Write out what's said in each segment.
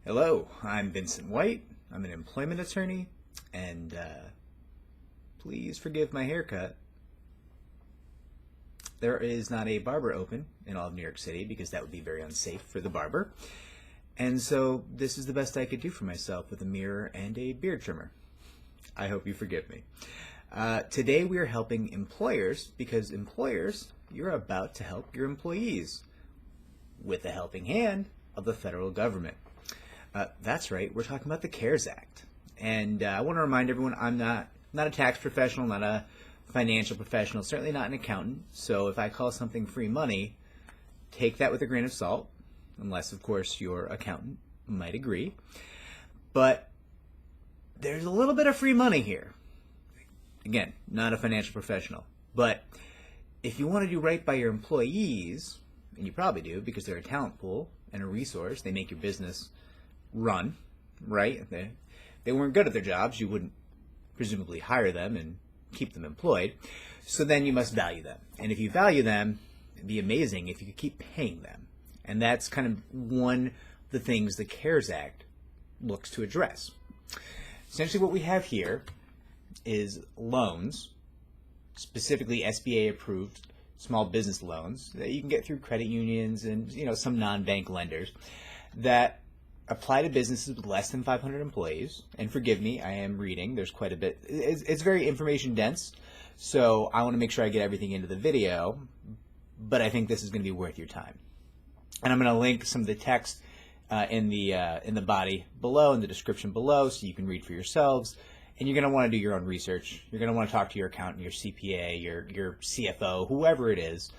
Hello, I'm Vincent White. I'm an employment attorney, and please forgive my haircut. There is not a barber open in all of New York City because that would be very unsafe for the barber. And so this is the best I could do for myself with a mirror and a beard trimmer. I hope you forgive me. Today we are helping employers because employers, you're about to help your employees with the helping hand of the federal government. That's right, we're talking about the CARES Act. And I want to remind everyone I'm not a tax professional, not a financial professional, certainly not an accountant. So if I call something free money, take that with a grain of salt, unless, of course, your accountant might agree. But there's a little bit of free money here. Again, not a financial professional. But if you want to do right by your employees, and you probably do because they're a talent pool and a resource, they make your business run, right? If they weren't good at their jobs, you wouldn't presumably hire them and keep them employed. So then you must value them. And if you value them, it'd be amazing if you could keep paying them. And that's kind of one of the things the CARES Act looks to address. Essentially what we have here is loans, specifically SBA approved small business loans that you can get through credit unions and some non-bank lenders that apply to businesses with less than 500 employees. And forgive me, I am reading. There's quite a bit. It's very information dense, so I want to make sure I get everything into the video, but I think this is going to be worth your time. And I'm going to link some of the text in the body below, in the description below, so you can read for yourselves. And you're going to want to do your own research. You're going to want to talk to your accountant, your CPA, your CFO, whoever it is,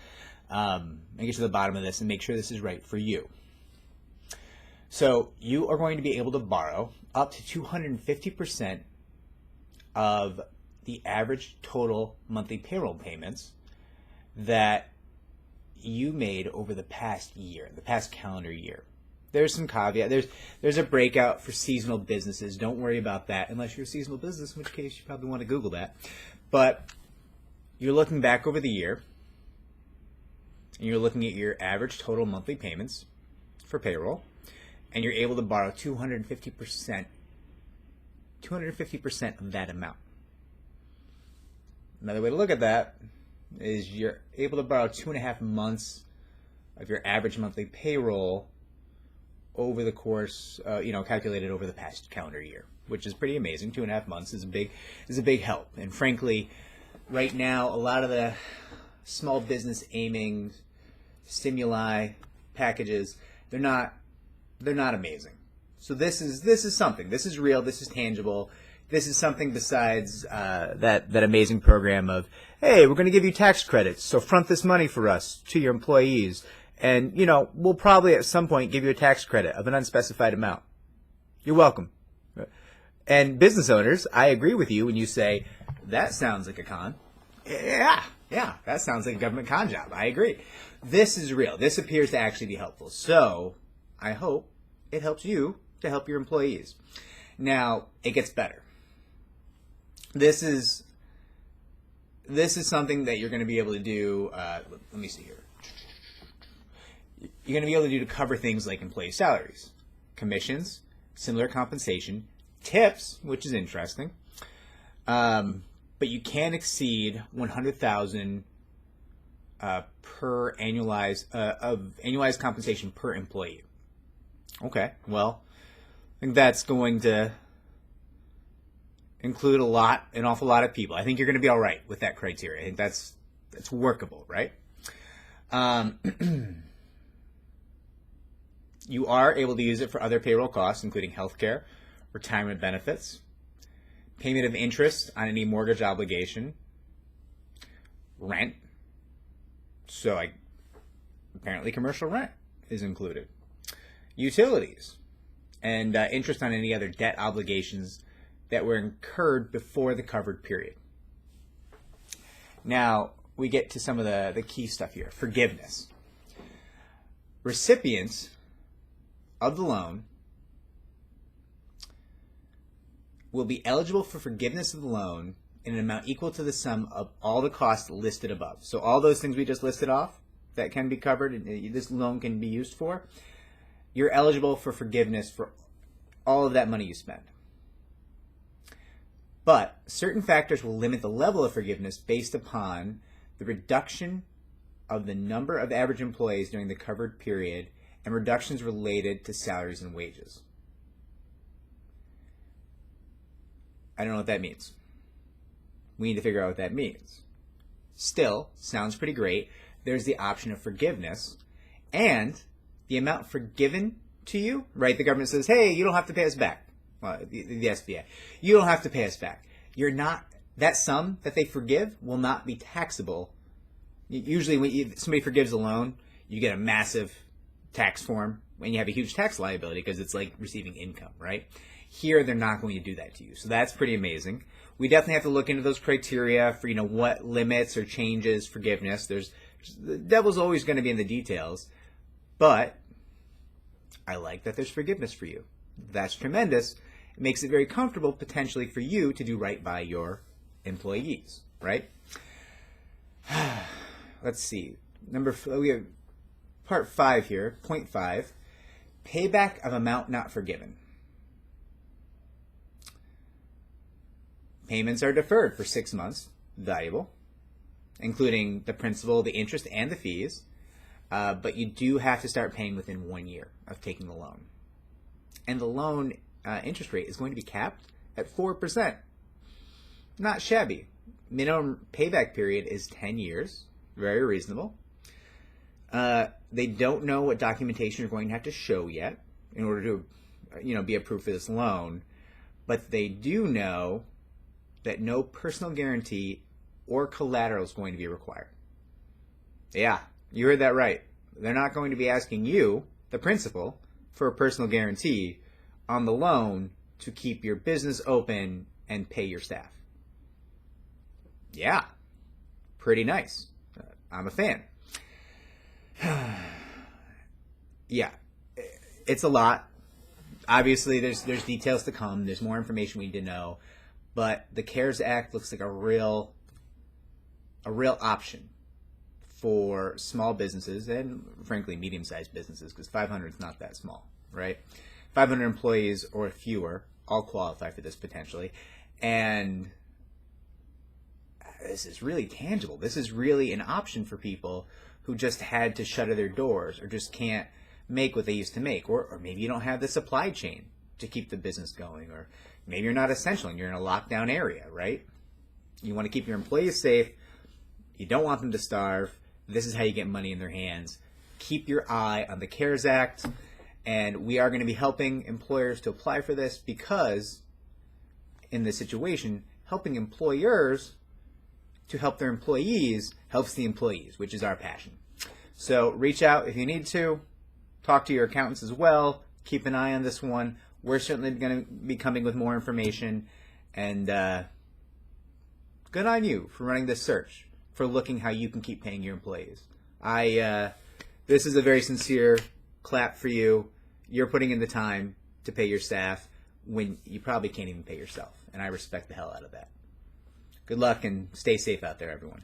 and get to the bottom of this and make sure this is right for you. So you are going to be able to borrow up to 250% of the average total monthly payroll payments that you made over the past year, the past calendar year. There's some caveat. There's a breakout for seasonal businesses. Don't worry about that unless you're a seasonal business, in which case you probably want to Google that. But you're looking back over the year, and you're looking at your average total monthly payments for payroll, and you're able to borrow 250% of that amount. Another way to look at that is you're able to borrow 2.5 months of your average monthly payroll over the course, calculated over the past calendar year, which is pretty amazing. 2.5 months is a big help. And frankly, right now, a lot of the small business aiming stimuli packages, they're not amazing. So this is something. This is real. This is tangible. This is something besides that amazing program of, hey, we're going to give you tax credits, so front this money for us to your employees. And, we'll probably at some point give you a tax credit of an unspecified amount. You're welcome. And business owners, I agree with you when you say, that sounds like a con. Yeah, that sounds like a government con job. I agree. This is real. This appears to actually be helpful. So I hope it helps you to help your employees. Now, it gets better. This is something that you're going to be able to do. Let me see here. You're going to be able to do to cover things like employee salaries, commissions, similar compensation, tips, which is interesting. But you can't exceed $100,000 per annualized compensation per employee. Okay, well, I think that's going to include an awful lot of people. I think you're going to be all right with that criteria. I think that's workable, right? You are able to use it for other payroll costs, including healthcare, retirement benefits, payment of interest on any mortgage obligation, rent. So apparently commercial rent is included. Utilities, and interest on any other debt obligations that were incurred before the covered period. Now, we get to some of the key stuff here. Forgiveness. Recipients of the loan will be eligible for forgiveness of the loan in an amount equal to the sum of all the costs listed above. So all those things we just listed off that can be covered, and this loan can be used for, you're eligible for forgiveness for all of that money you spend. But certain factors will limit the level of forgiveness based upon the reduction of the number of average employees during the covered period and reductions related to salaries and wages. I don't know what that means. We need to figure out what that means. Still, sounds pretty great. There's the option of forgiveness, and the amount forgiven to you, right? The government says, hey, you don't have to pay us back. Well, the SBA. You don't have to pay us back. That sum that they forgive will not be taxable. Usually when somebody forgives a loan, you get a massive tax form when you have a huge tax liability because it's like receiving income, right? Here, they're not going to do that to you. So that's pretty amazing. We definitely have to look into those criteria for, what limits or changes forgiveness. The devil's always going to be in the details, but I like that there's forgiveness for you. That's tremendous. It makes it very comfortable potentially for you to do right by your employees, right? Let's see. We have part 5 here, point 5, payback of amount not forgiven. Payments are deferred for 6 months, valuable, including the principal, the interest, and the fees. But you do have to start paying within 1 year of taking the loan. And the loan interest rate is going to be capped at 4%. Not shabby. Minimum payback period is 10 years. Very reasonable. They don't know what documentation you're going to have to show yet in order to, be approved for this loan. But they do know that no personal guarantee or collateral is going to be required. Yeah, you heard that right. They're not going to be asking you, the principal, for a personal guarantee on the loan to keep your business open and pay your staff. Yeah, pretty nice. I'm a fan. Yeah, it's a lot. Obviously, there's details to come. There's more information we need to know. But the CARES Act looks like a real option for small businesses and, frankly, medium-sized businesses, because 500 is not that small, right? 500 employees or fewer all qualify for this potentially. And this is really tangible. This is really an option for people who just had to shutter their doors or just can't make what they used to make. Or maybe you don't have the supply chain to keep the business going, or maybe you're not essential and you're in a lockdown area, right? You want to keep your employees safe. You don't want them to starve. This is how you get money in their hands. Keep your eye on the CARES Act, and we are going to be helping employers to apply for this because in this situation, helping employers to help their employees helps the employees, which is our passion. So reach out if you need to. Talk to your accountants as well. Keep an eye on this one. We're certainly going to be coming with more information. And good on you for running this search, for looking how you can keep paying your employees. This is a very sincere clap for you. You're putting in the time to pay your staff when you probably can't even pay yourself. And I respect the hell out of that. Good luck and stay safe out there, everyone.